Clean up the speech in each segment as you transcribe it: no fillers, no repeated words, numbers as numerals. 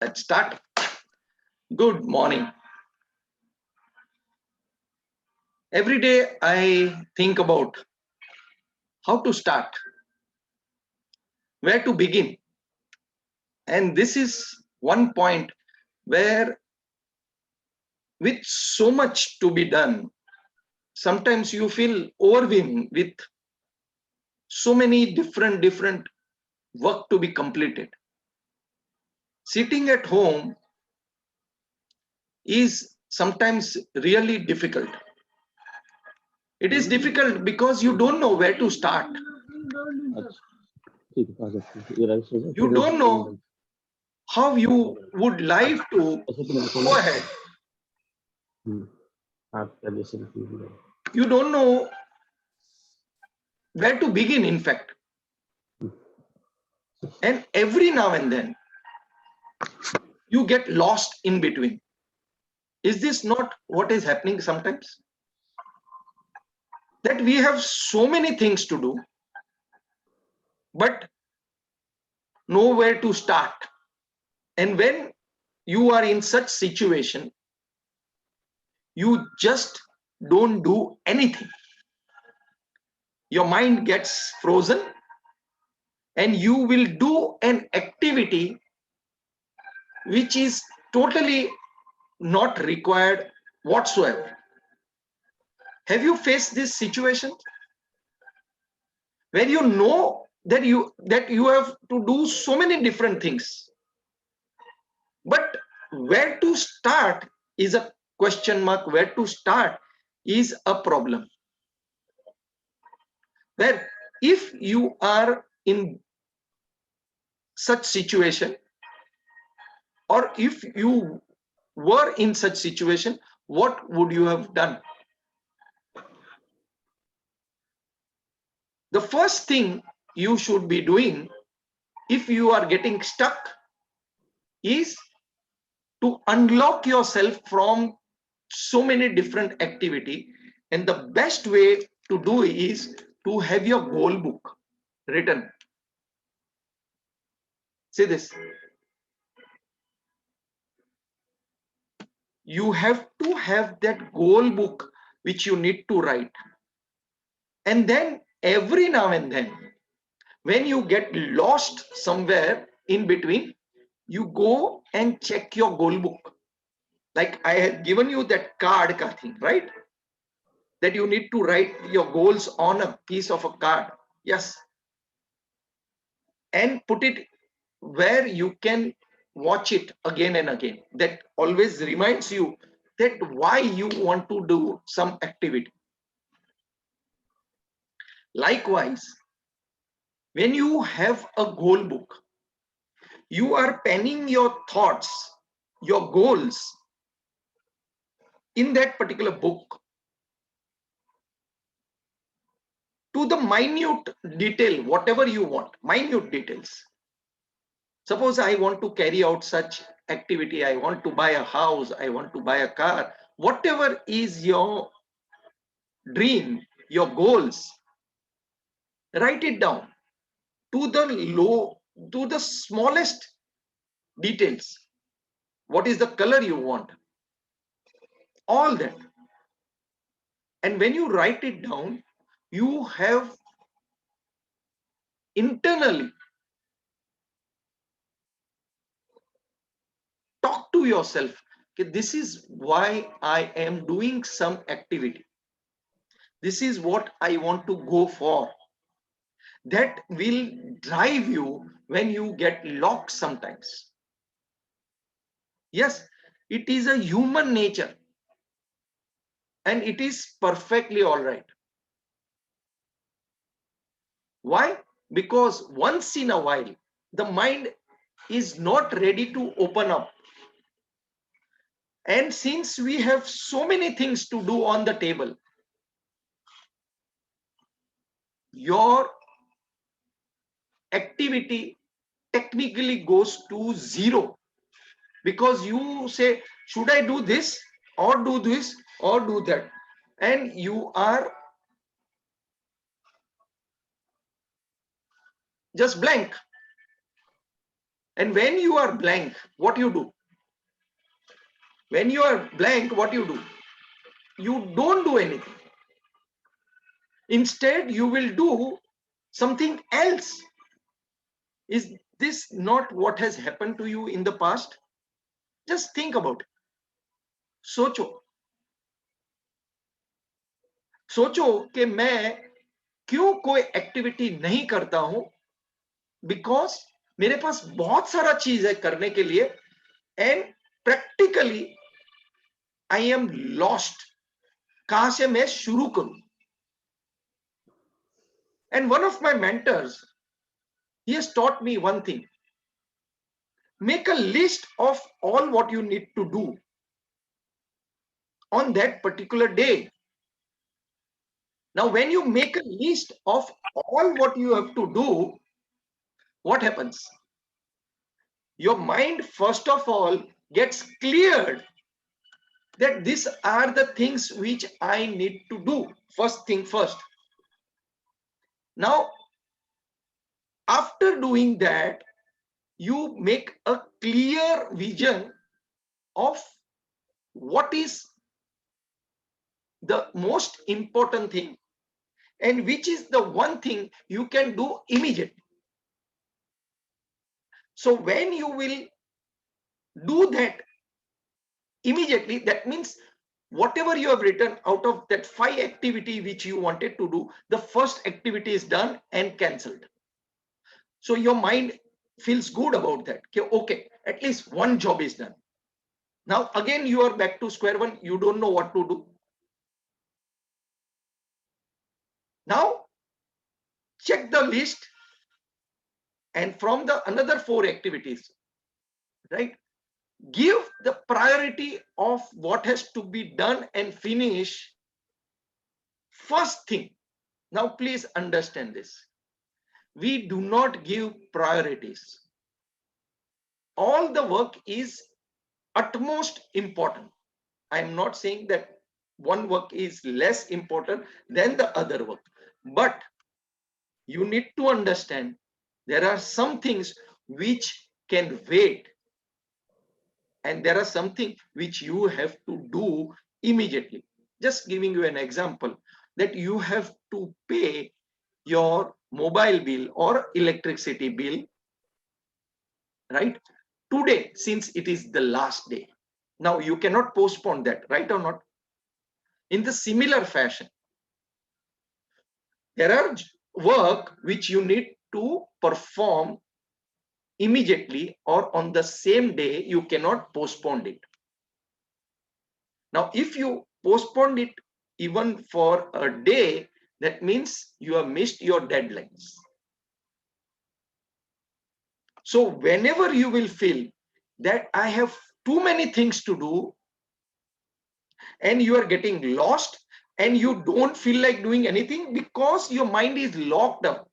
Let's start. Good morning. Every day I think about how to start, where to begin. And this is one point where, with so much to be done, sometimes you feel overwhelmed with so many different work to be completed. Sitting at home is sometimes really difficult. It is difficult because you don't know where to start. You don't know how you would like to go ahead. You don't know where to begin, in fact. And every now and then, you get lost in between. Is this not what is happening sometimes? That we have so many things to do, but nowhere to start. And when you are in such situation, you just don't do anything. Your mind gets frozen and you will do an activity which is totally not required whatsoever. Have you faced this situation where you know that you have to do so many different things, but where to start is a question mark? Where to start is a problem. Where if you are in such situation, or if you were in such situation, what would you have done? The first thing you should be doing if you are getting stuck is to unlock yourself from so many different activity. And the best way to do is to have your goal book written. See this. You have to have that goal book which you need to write. And then every now and then, when you get lost somewhere in between, you go and check your goal book. Like I had given you that card thing, right? That you need to write your goals on a piece of a card. Yes. And put it where you can watch it again and again. That always reminds you that why you want to do some activity. Likewise, when you have a goal book, you are penning your thoughts, your goals in that particular book to the minute detail, whatever you want, minute details. Suppose I want to carry out such activity, I want to buy a house, I want to buy a car, whatever is your dream, your goals, write it down to the smallest details. What is the color you want? All that. And when you write it down, you have internally talk to yourself. Okay, this is why I am doing some activity. This is what I want to go for. That will drive you when you get locked sometimes. Yes, it is a human nature and it is perfectly all right. Why? Because once in a while, the mind is not ready to open up. And since we have so many things to do on the table, your activity technically goes to zero, because you say, should I do this or do this or do that? And you are just blank. And when you are blank, what you do? When you are blank, what you do? You don't do anything. Instead, you will do something else. Is this not what has happened to you in the past? Just think about it. सोचो सोचो कि मैं क्यों कोई activity नहीं करता हूं, because मेरे पास बहुत सारा चीज है करने के लिए, and practically I am lost. कहां से मैं शुरू करूं? And one of my mentors, he has taught me one thing: make a list of all what you need to do on that particular day. Now when you make a list of all what you have to do, what happens? Your mind first of all gets cleared that these are the things which I need to do. First thing first. Now after doing that, you make a clear vision of what is the most important thing and which is the one thing you can do immediately. So when you will do that immediately, that means whatever you have written out of that 5 activity which you wanted to do, the first activity is done and cancelled. So your mind feels good about that. Okay, at least one job is done. Now again you are back to square one. You don't know what to do. Now check the list, and from the another 4 activities, right, give the priority of what has to be done and finish first thing. Now please understand this: we do not give priorities. All the work is utmost important. I am not saying that one work is less important than the other work, but you need to understand there are some things which can wait, and there are something which you have to do immediately. Just giving you an example, that you have to pay your mobile bill or electricity bill, right, today, since it is the last day. Now you cannot postpone that, right or not? In the similar fashion, there are work which you need to perform immediately or on the same day. You cannot postpone it. Now if you postpone it even for a day, that means you have missed your deadlines. So whenever you will feel that I have too many things to do and you are getting lost and you don't feel like doing anything because your mind is locked up,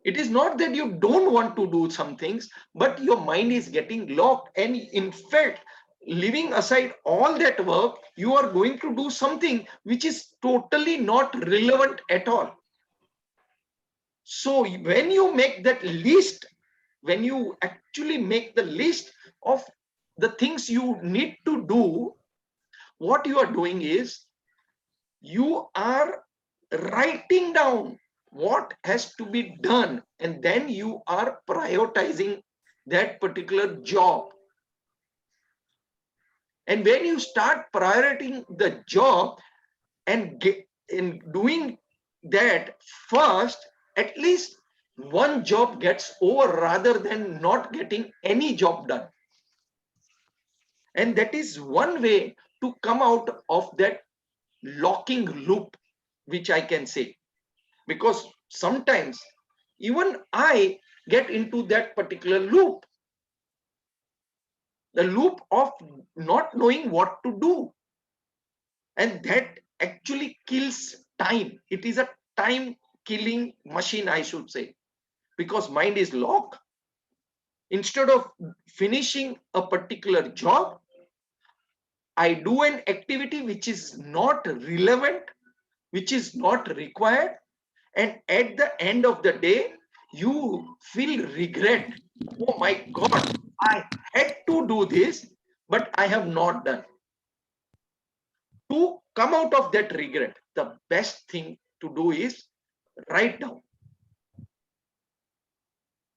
it is not that you don't want to do some things, but your mind is getting locked, and in fact, leaving aside all that work, you are going to do something which is totally not relevant at all. So when you make that list, when you actually make the list of the things you need to do, what you are doing is you are writing down what has to be done, and then you are prioritizing that particular job. And when you start prioritizing the job and in doing that first, at least one job gets over rather than not getting any job done. And that is one way to come out of that locking loop, which I can say, because sometimes even I get into that particular loop, the loop of not knowing what to do, and that actually kills time. It is a time killing machine, I should say, because mind is locked. Instead of finishing a particular job, I do an activity which is not relevant, which is not required, and at the end of the day you feel regret Oh my God, I had to do this, but I have not done. To come out of that regret, the best thing to do is write down.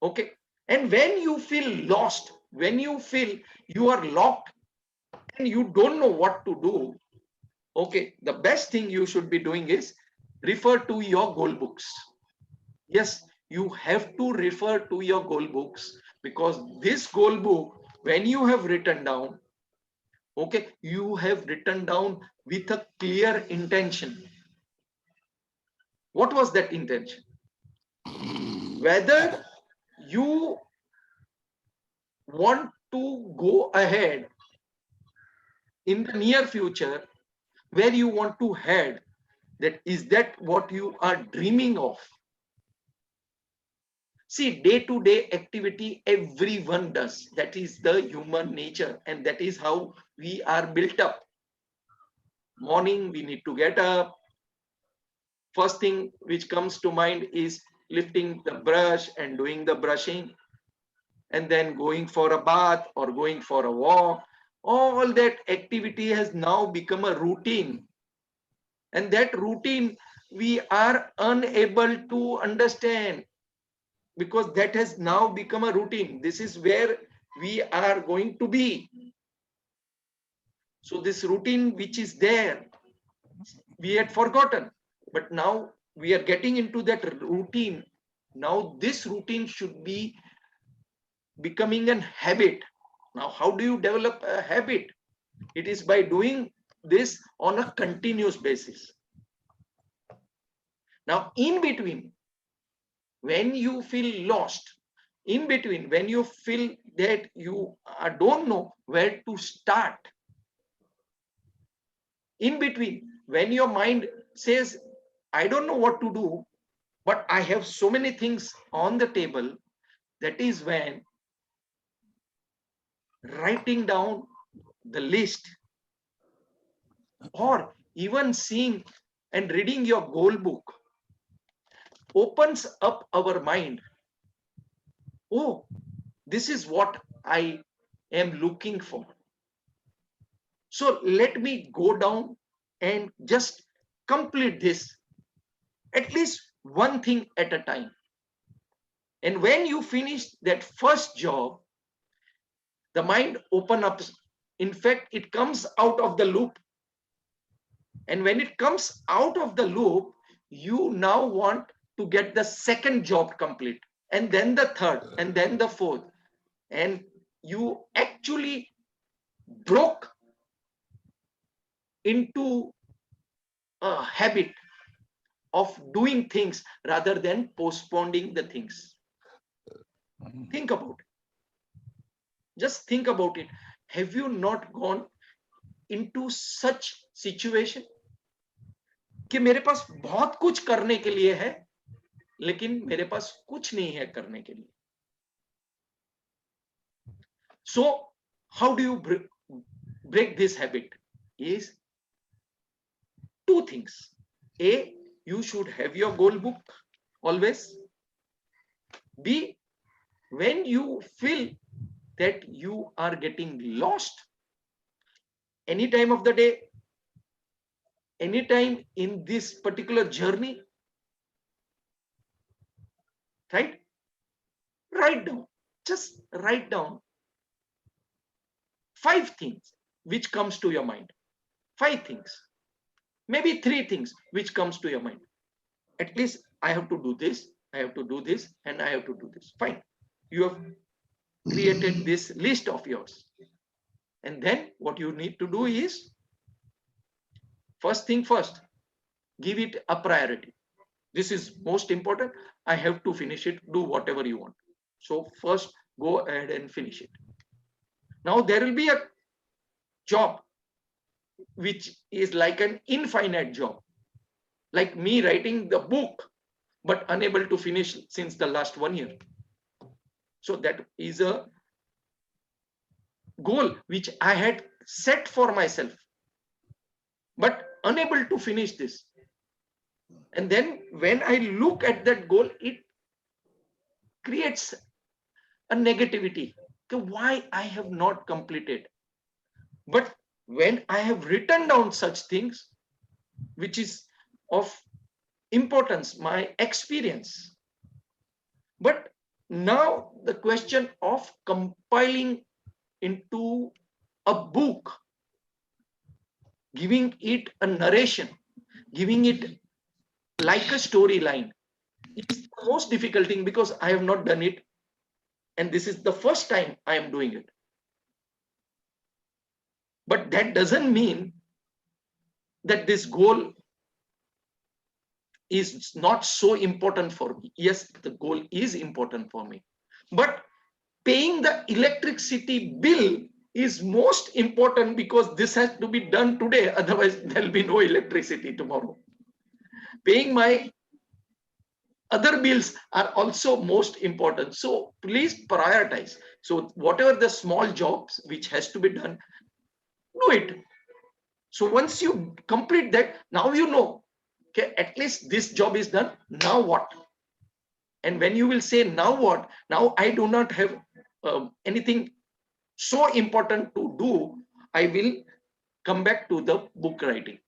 Okay. And when you feel lost, when you feel you are locked and you don't know what to do, okay, the best thing you should be doing is refer to your goal books. Yes, you have to refer to your goal books, because this goal book, when you have written down, okay, you have written down with a clear intention. What was that intention? Whether you want to go ahead in the near future, where you want to head, that is that what you are dreaming of? See, day to day activity everyone does. That is the human nature, and that is how we are built up. Morning, we need to get up. First thing which comes to mind is lifting the brush and doing the brushing, and then going for a bath or going for a walk. All that activity has now become a routine, and that routine we are unable to understand, because that has now become a routine. This is where we are going to be. So this routine which is there, we had forgotten, but now we are getting into that routine. Now this routine should be becoming an habit. Now how do you develop a habit? It is by doing this on a continuous basis. Now in between, when you feel lost, in between, when you feel that you don't know where to start, in between, when your mind says, I don't know what to do, but I have so many things on the table, that is when writing down the list, or even seeing and reading your goal book, opens up our mind. Oh, this is what I am looking for. So let me go down and just complete this, at least one thing at a time. And when you finish that first job, the mind open up. In fact, it comes out of the loop. And when it comes out of the loop, you now want to get the second job complete, and then the third, and then the fourth. And you actually broke into a habit of doing things rather than postponing the things. Think about it. Just think about it. Have you not gone into such situation कि मेरे पास बहुत कुछ करने के लिए है, लेकिन मेरे पास कुछ नहीं है करने के लिए? So how do you break this habit? Is two things. A, you should have your goal book always. B, when you feel that you are getting lost, any time of the day, anytime in this particular journey, right? Write down, just write down 5 things which comes to your mind. 5 things, maybe 3 things which comes to your mind. At least I have to do this, I have to do this, and I have to do this. Fine. You have created this list of yours. And then what you need to do is, first thing first, give it a priority. This is most important. I have to finish it. Do whatever you want. So first, go ahead and finish it. Now there will be a job which is like an infinite job, like me writing the book, but unable to finish since the last 1 year. So that is a goal which I had set for myself, but unable to finish this. And then when I look at that goal, it creates a negativity. Okay, why I have not completed? But when I have written down such things, which is of importance, my experience. But now the question of compiling into a book, giving it a narration, giving it like a storyline is the most difficult thing, because I have not done it. And this is the first time I am doing it. But that doesn't mean that this goal is not so important for me. Yes, the goal is important for me. But paying the electricity bill is most important, because this has to be done today. Otherwise, there'll be no electricity tomorrow. Paying my other bills are also most important. So please prioritize. So whatever the small jobs which has to be done, do it. So once you complete that, now you know, okay, at least this job is done. Now what? And when you will say, now what? Now I do not have anything so important to do. I will come back to the book writing.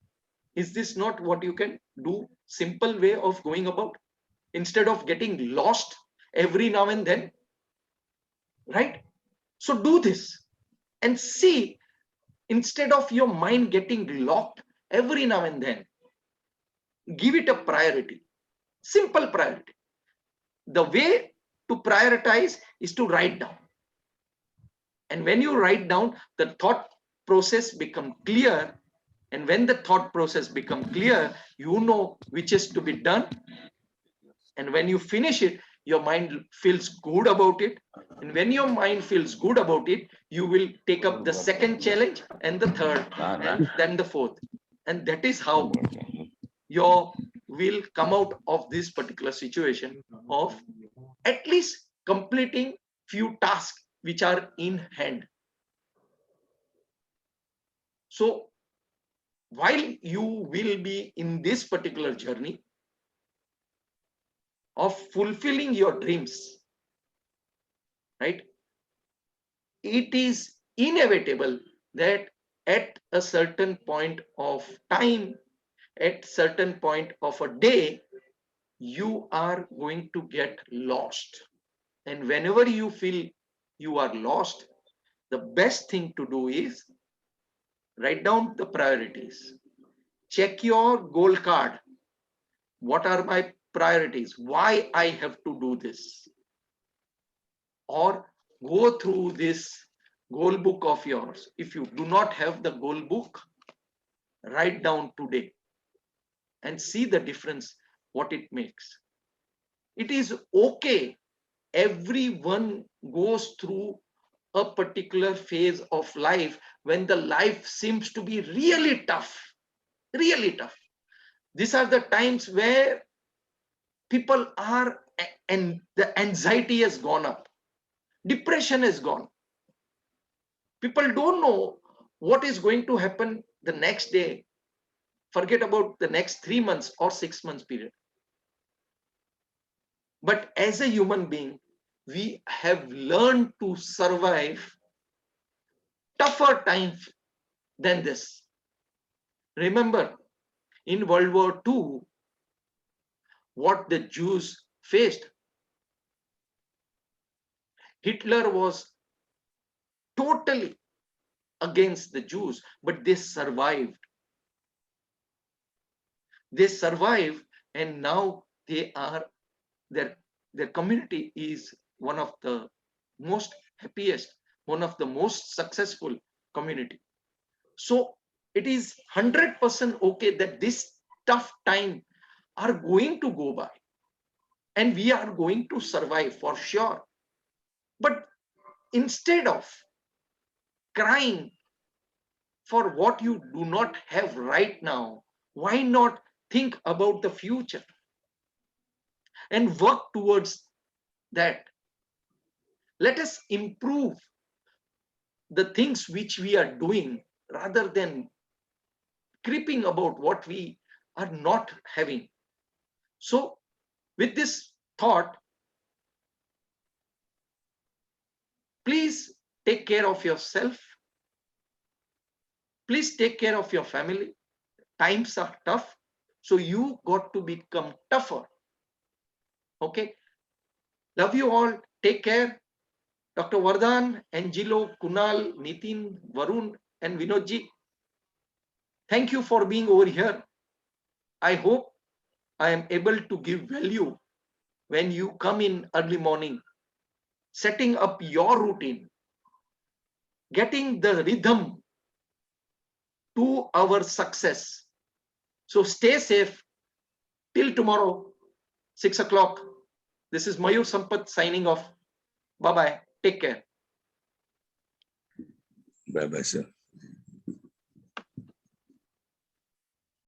Is this not what you can do? Simple way of going about, instead of getting lost every now and then, right? So do this and see, instead of your mind getting locked every now and then, give it a priority, simple priority. The way to prioritize is to write down. And when you write down, the thought process become clear. And when the thought process become clear, you know which is to be done. And when you finish it, your mind feels good about it. And when your mind feels good about it, you will take up the second challenge and the third and then the fourth. And that is how you will come out of this particular situation of at least completing few tasks which are in hand. So while you will be in this particular journey of fulfilling your dreams, right, it is inevitable that at a certain point of time, at certain point of a day, you are going to get lost. And whenever you feel you are lost, the best thing to do is write down the priorities. Check your goal card. What are my priorities? Why I have to do this? Or go through this goal book of yours. If you do not have the goal book, write down today and see the difference, what it makes. It is okay. Everyone goes through a particular phase of life when the life seems to be really tough, really tough. These are the times where people are, and the anxiety has gone up, depression has gone. People don't know what is going to happen the next day. Forget about the next 3 months or 6 months period. But as a human being, we have learned to survive tougher times than this. Remember, in World War II, what the Jews faced. Hitler was totally against the Jews, but they survived. They survived, and now they are, their community is one of the most happiest, one of the most successful community. So it is 100% okay that this tough time are going to go by, and we are going to survive for sure. But instead of crying for what you do not have right now, why not think about the future and work towards that? Let us improve the things which we are doing rather than creeping about what we are not having. So with this thought, Please take care of yourself. Please take care of your family. Times are tough, so you got to become tougher. Okay. Love you all. Take care. Dr. Vardhan, Angelo, Kunal, Nitin, Varun, and Vinodji, thank you for being over here. I hope I am able to give value when you come in early morning, setting up your routine, getting the rhythm to our success. So stay safe till tomorrow, 6 o'clock. This is Mayur Sampat signing off. Bye-bye. Take care. Bye-bye, sir.